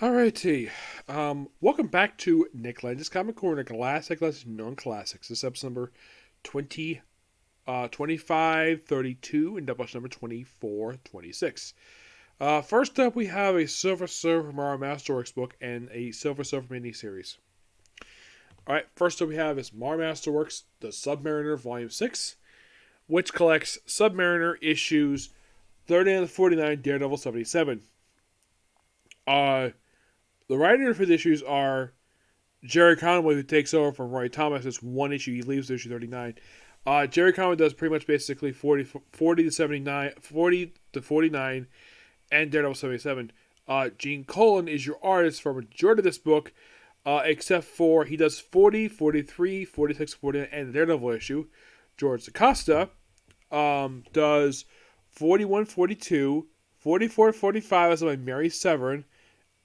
Alrighty. Welcome back to Nick Lenz's Comic Corner, Classic Lesson Known Classics. This is episode number 20, 2532 and double number 2426. First up, we have a Silver Surfer from our Masterworks book and a Silver Surfer miniseries. Alright, first up we have is Mar Masterworks, the Sub-Marner Volume 6, which collects Sub-Marner issues 39 to 49, Daredevil 77. The writer for the issues are Jerry Conway, who takes over from Roy Thomas. It's one issue. He leaves issue 39. Jerry Conway does pretty much basically 40 to 79, 40 to 49, and Daredevil 77. Gene Colan is your artist for a majority of this book, except for he does 40, 43, 46, 49, and the Daredevil issue. George DaCosta does 41, 42, 44, 45 as by Mary Severin,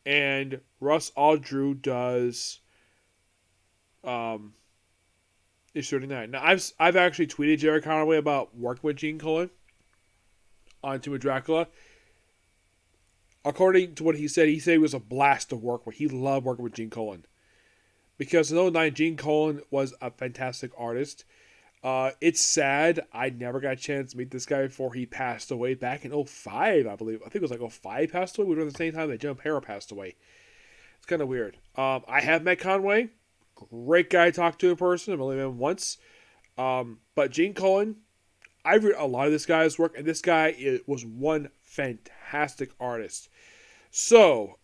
and Russ Aldrew does issue 39. Now, I've actually tweeted Jerry Conway about working with Gene Colan on Tomb of Dracula. According to what he said it was a blast to work with. He loved working with Gene Colan. Because in 2009, Gene Colan was a fantastic artist. It's sad I never got a chance to meet this guy before he passed away back in 2005, I believe. I think it was like 2005 he passed away. We were at the same time that Jim Hara passed away. It's kind of weird. I have met Conway. Great guy to talk to in person. I've only met him once. But Gene Colan, I've read a lot of this guy's work, and this guy was one fantastic artist. So,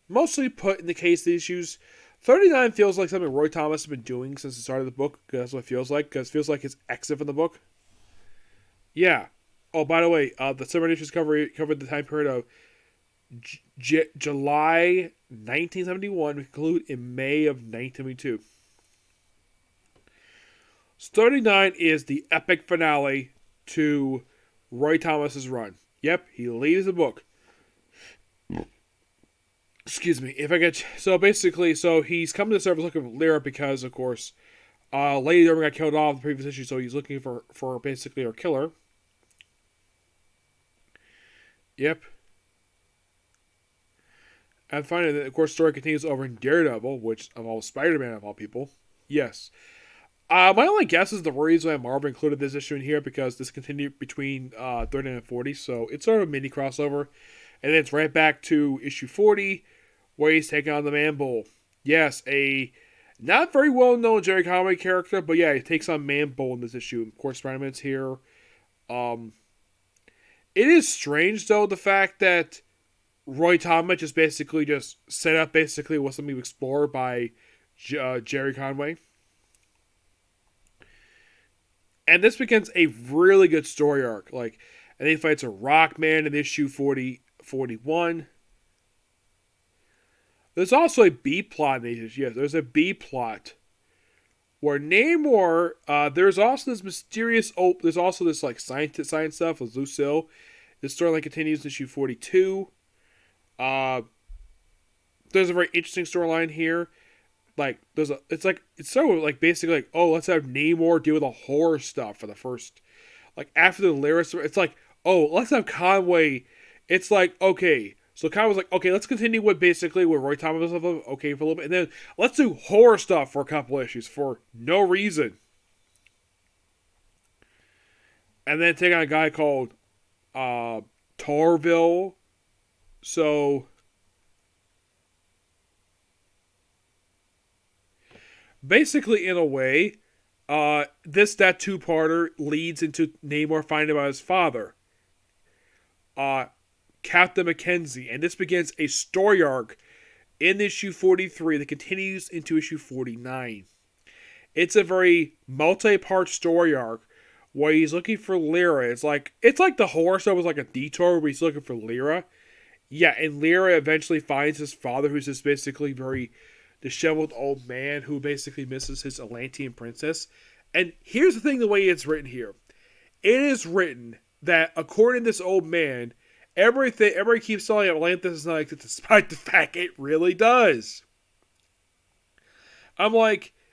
mostly put in the case of the issues, 39 feels like something Roy Thomas has been doing since the start of the book. That's what it feels like. Because it feels like his exit from the book. Yeah. Oh, by the way, the summer issues covered the time period of July 1971. We conclude in May of 1972. So 39 is the epic finale to Roy Thomas's run. Yep, he leaves the book. Excuse me. So he's coming to the surface looking for Lyra because, of course, Lady Derwin got killed off in the previous issue, so he's looking for basically her killer. Yep. And finally, of course, story continues over in Daredevil, which of all Spider-Man of all people. Yes. My only guess is the reason why Marvel included this issue in here because this continued between 39 and 40, so it's sort of a mini crossover. And then it's right back to issue 40, where he's taking on the Man-Bull. Yes, a not very well-known Jerry Conway character, but yeah, he takes on Man-Bull in this issue. Of course, Spider-Man's here. It is strange, though, the fact that Roy Thomas just basically just set up basically what something explored by Jerry Conway. And this begins a really good story arc. And then he fights a Rockman in issue 41. There's also a B plot in these issues. Yes, there's a B plot where Namor. There's also this mysterious. There's also this science stuff with Lucille. This storyline continues in issue 42. There's a very interesting storyline here. It's basically let's have Namor deal with the horror stuff for the first, after the Lyra. It's let's have Conway. It's okay. So Conway's okay, let's continue with Roy Thomas was okay for a little bit, and then let's do horror stuff for a couple issues for no reason. And then take on a guy called Torville. So basically, in a way, that two-parter leads into Namor finding out his father, Captain Mackenzie, and this begins a story arc in issue 43 that continues into issue 49. It's a very multi-part story arc where he's looking for Lyra. It's like the horror stuff was like a detour where he's looking for Lyra. Yeah, and Lyra eventually finds his father, who's this basically very disheveled old man who basically misses his Atlantean princess. And here's the thing, the way it's written here. It is written that, according to this old man, everybody keeps telling Atlantis is not existent, despite the fact it really does. I'm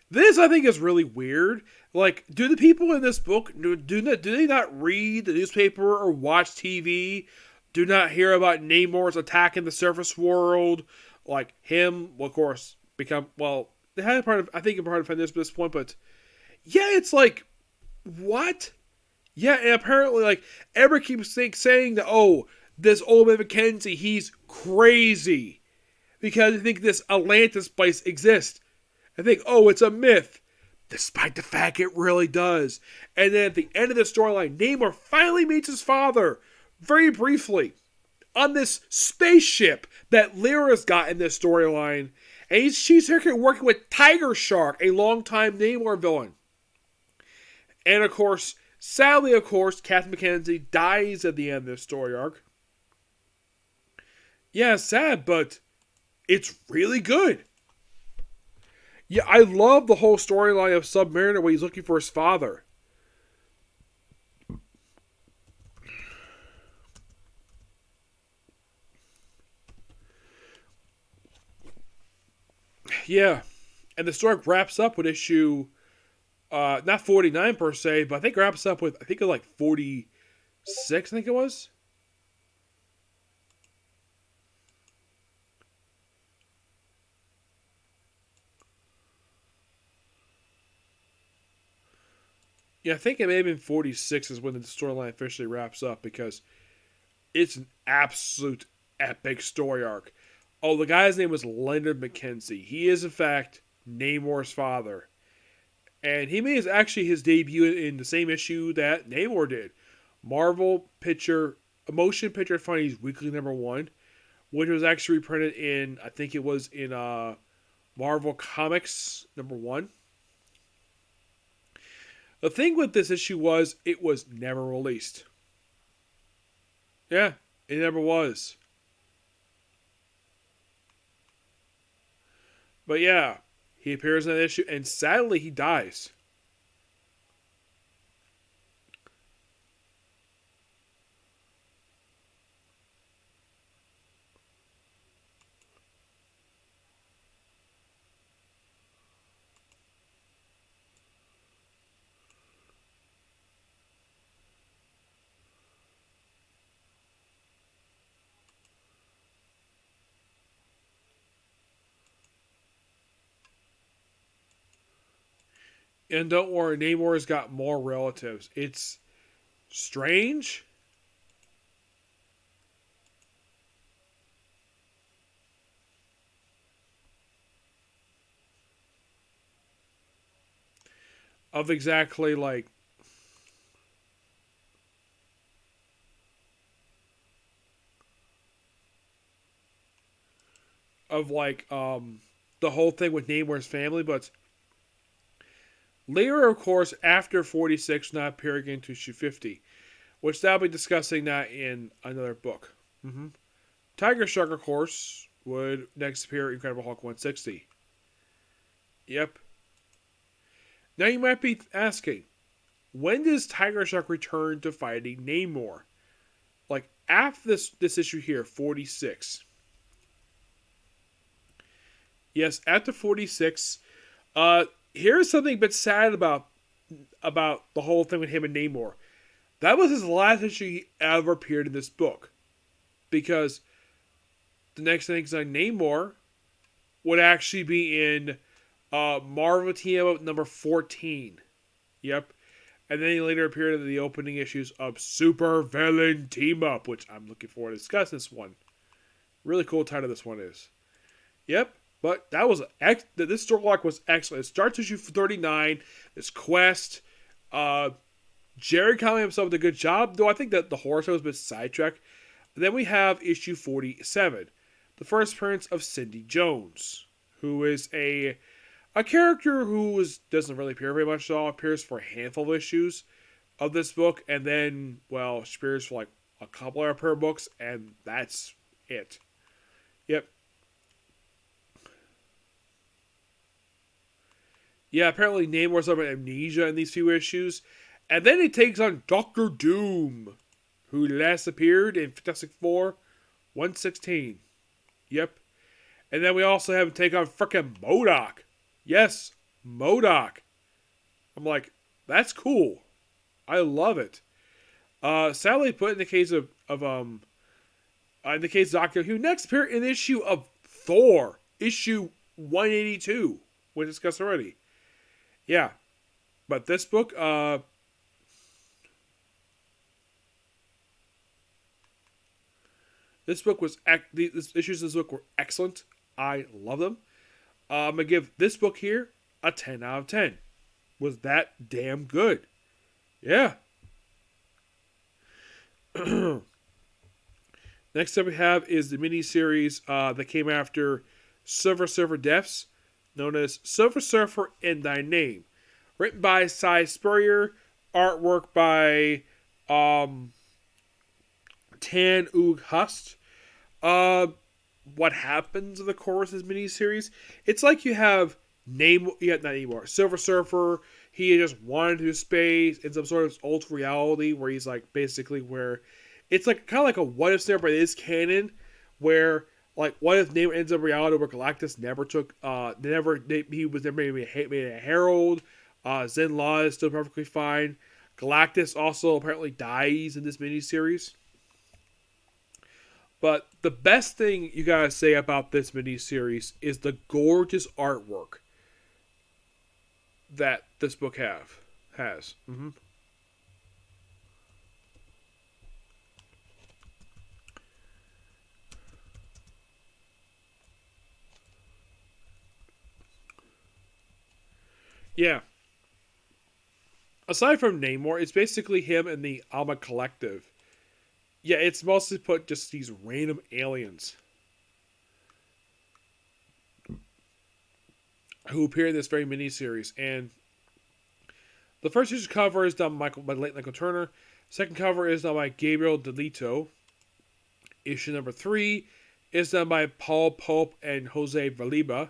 this I think is really weird. Do the people in this book, do they not read the newspaper or watch TV? Do not hear about Namor's attacking the surface world, Like him, well, of course, become well. They had a part of I think a part of this at this point, but yeah, it's like what? Yeah, and apparently, like everyone keeps saying that this old man Mackenzie, he's crazy because I think this Atlantis place exists. I think it's a myth, despite the fact it really does. And then at the end of the storyline, Namor finally meets his father, very briefly, on this spaceship that Lyra's got in this storyline. And she's here working with Tiger Shark, a longtime Namor villain. And of course, sadly, Captain Mackenzie dies at the end of this story arc. Yeah, sad, but it's really good. Yeah, I love the whole storyline of Sub-Mariner where he's looking for his father. Yeah, and the story wraps up with issue, not 49 per se, but I think it wraps up with, I think it was like 46, I think it was. Yeah, I think it may have been 46 is when the storyline officially wraps up because it's an absolute epic story arc. Oh, the guy's name was Leonard Mackenzie. He is, in fact, Namor's father. And he made actually his debut in the same issue that Namor did. Marvel Motion Picture Funnies Weekly #1, which was actually reprinted in, I think it was in Marvel Comics #1. The thing with this issue was it was never released. Yeah, it never was. But yeah, he appears in that issue, and sadly, he dies. And don't worry, Namor's got more relatives. It's strange. Of exactly like the whole thing with Namor's family, but later, of course, after 46, not appearing into issue 50, which I'll be discussing that in another book. Mm-hmm. Tiger Shark, of course, would next appear in Incredible Hulk 160. Yep. Now you might be asking, when does Tiger Shark return to fighting Namor? Like after this issue here, 46. Yes, after 46. Here's something a bit sad about the whole thing with him and Namor. That was his last issue he ever appeared in this book. Because the next thing's on Namor would actually be in Marvel Team Up number 14. Yep. And then he later appeared in the opening issues of Super Villain Team Up, which I'm looking forward to discussing this one. Really cool title this one is. Yep. But that was this story arc was excellent. It starts issue 39. This quest. Jerry Conway himself did a good job, though I think that the horror show was a bit sidetracked. And then we have issue 47, the first appearance of Cindy Jones, who is a character who doesn't really appear very much at all. Appears for a handful of issues of this book, and then she appears for like a couple of per books, and that's it. Yep. Yeah, apparently Namor's up with amnesia in these few issues. And then he takes on Doctor Doom, who last appeared in Fantastic Four 116. Yep. And then we also have him take on frickin' M.O.D.O.K. Yes, M.O.D.O.K. I'm like, that's cool. I love it. Sadly put in the case of Doctor Who next appeared in the issue of Thor, issue 182. We discussed already. Yeah. But this book, these issues of this book were excellent. I love them. I'm going to give this book here a 10 out of 10. Was that damn good? Yeah. Next up we have is the miniseries that came after Silver Surfer Deaths, known as Silver Surfer in Thy Name. Written by Cy Spurrier, artwork by Tan Oog Hust. What happens in the course of this miniseries? It's like you have not anymore. Silver Surfer, he just wandered through space in some sort of alternate reality where he's like basically where it's like kind of like a what if scenario, but it is canon where like what if Name ends up reality where Galactus never took he was never made a herald. Zen Law is still perfectly fine. Galactus also apparently dies in this miniseries. But the best thing you gotta say about this miniseries is the gorgeous artwork that this book has. Mm-hmm. Yeah. Aside from Namor, it's basically him and the Alma Collective. Yeah, it's mostly put just these random aliens who appear in this very miniseries. And the first issue cover is done by late Michael Turner. Second cover is done by Gabriel Delito. Issue number 3 is done by Paul Pope and Jose Valiba.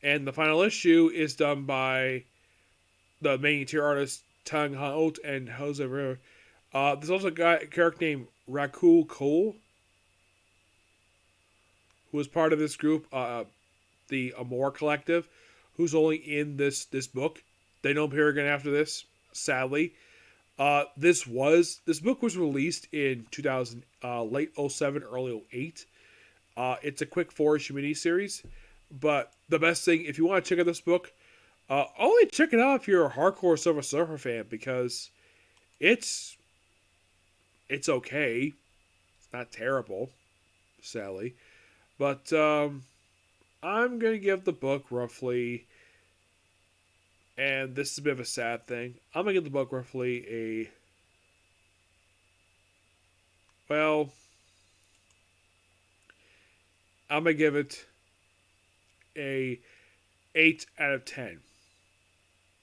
And the final issue is done by the main tier artists Tang Haot and Jose Rivera. There's also a character named Rakul Cole, who is part of this group, the M.O.D.O.K collective, who's only in this book. They don't appear again after this, sadly. This book was released in 2000, late 07, early 08. It's a quick 4-issue miniseries, but the best thing, if you want to check out this book, only check it out if you're a hardcore Silver Surfer fan, because it's okay. It's not terrible, sadly. But I'm going to give the book roughly, and this is a bit of a sad thing, I'm going to give the book roughly I'm going to give it a 8 out of 10.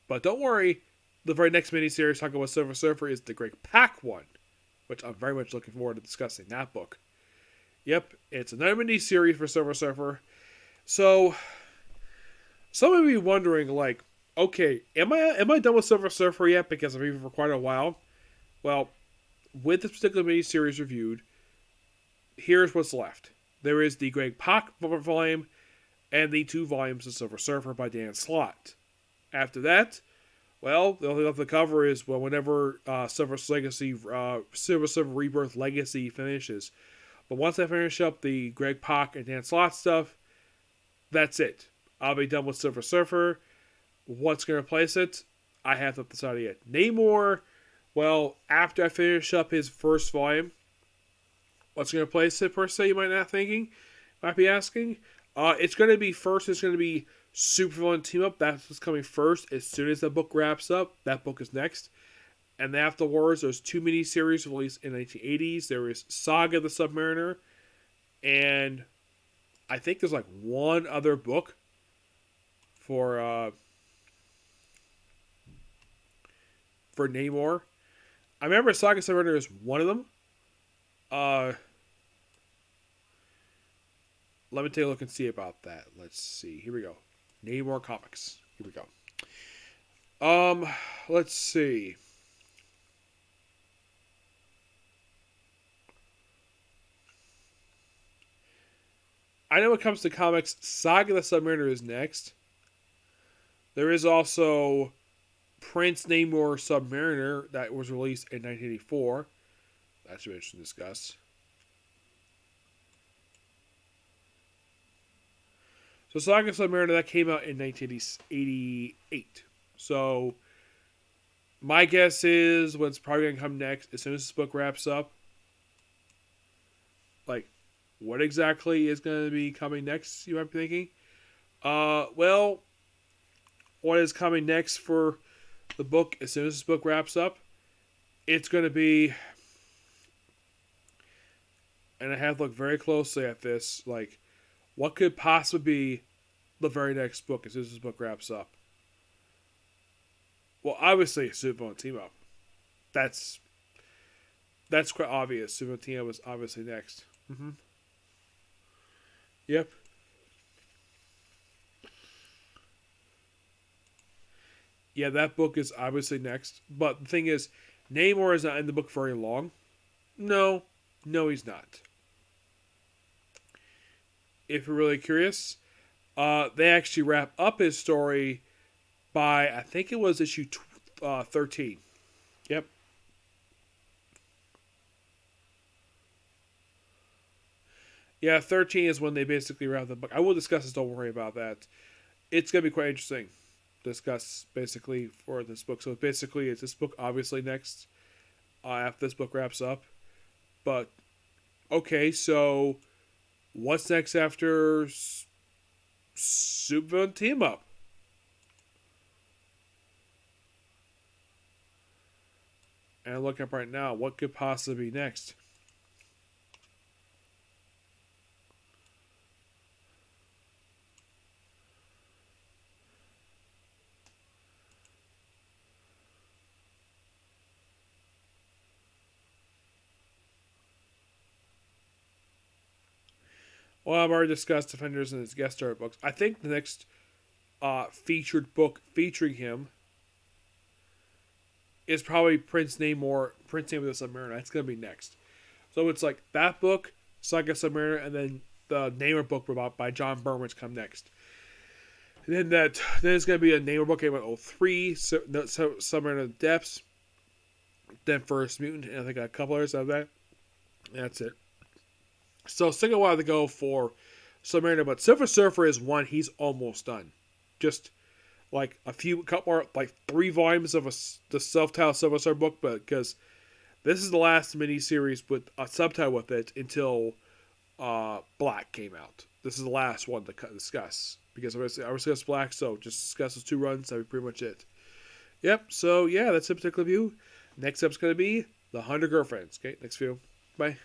But don't worry, the very next miniseries talking about Silver Surfer is the Great Pack one, which I'm very much looking forward to discussing that book. Yep, it's another miniseries for Silver Surfer. So, some may be wondering, like, okay, am I done with Silver Surfer yet? Because I've been for quite a while. Well, with this particular miniseries reviewed, here's what's left. There is the Great Pack volume and the 2 volumes of Silver Surfer by Dan Slott. After that, well, the only thing left to cover is whenever Silver Surfer Rebirth Legacy finishes. But once I finish up the Greg Pak and Dan Slott stuff, that's it. I'll be done with Silver Surfer. What's going to replace it? I haven't decided yet. Namor, well, after I finish up his first volume, what's going to replace it per se, you might be asking? It's going to be Supervillain Team Up. That's what's coming first. As soon as the book wraps up, that book is next. And afterwards, there's 2 miniseries released in the 1980s. There is Saga the Sub-Mariner, and I think there's like one other book for Namor. I remember Saga Sub-Mariner is one of them. Let me take a look and see about that. Let's see. Here we go. Namor Comics. Here we go. Let's see. I know when it comes to comics, Saga the Sub-Mariner is next. There is also Prince Namor Sub-Mariner that was released in 1984. That should be interesting to discuss. So Saga Sub-Mariner, that came out in 1988. So my guess is what's probably going to come next, as soon as this book wraps up, like, what exactly is going to be coming next, you might be thinking? Well, what is coming next for the book, as soon as this book wraps up, it's going to be, and I have to look very closely at this, like, what could possibly be the very next book as soon as this book wraps up? Well, obviously, Super Team Up. That's quite obvious. Super Team Up was obviously next. Mm-hmm. Yep. Yeah, that book is obviously next. But the thing is, Namor is not in the book very long. No, he's not. If you're really curious, they actually wrap up his story by, I think it was issue 13. Yep. Yeah, 13 is when they basically wrap the book. I will discuss this, don't worry about that. It's going to be quite interesting to discuss, basically, for this book. So basically, it's this book, obviously, next, after this book wraps up. But, okay, so what's next after Super Team Up? And I look up right now, what could possibly be next? Well, I've already discussed Defenders and his guest star books. I think the next featured book featuring him is probably Prince Namor of the Sub-Mariner. That's going to be next. So it's like that book, Saga Sub-Mariner, and then the Namor book by John Byrne's come next. And then it's going to be a Namor book came out 03, Sub-Mariner Depths, then First Mutant, and I think a couple others of that. That's it. So it's taking a while to go for Sub-Mariner, but Silver Surfer is one he's almost done. Just like couple more, like 3 volumes of the self-titled Silver Surfer book, but because this is the last miniseries with a subtitle with it until Black came out. This is the last one to discuss because I discussed Black, so just discuss those 2 runs. That'd be pretty much it. Yep. So yeah, that's a particular view. Next up's gonna be The 100 Girlfriends. Okay. Next view. Bye.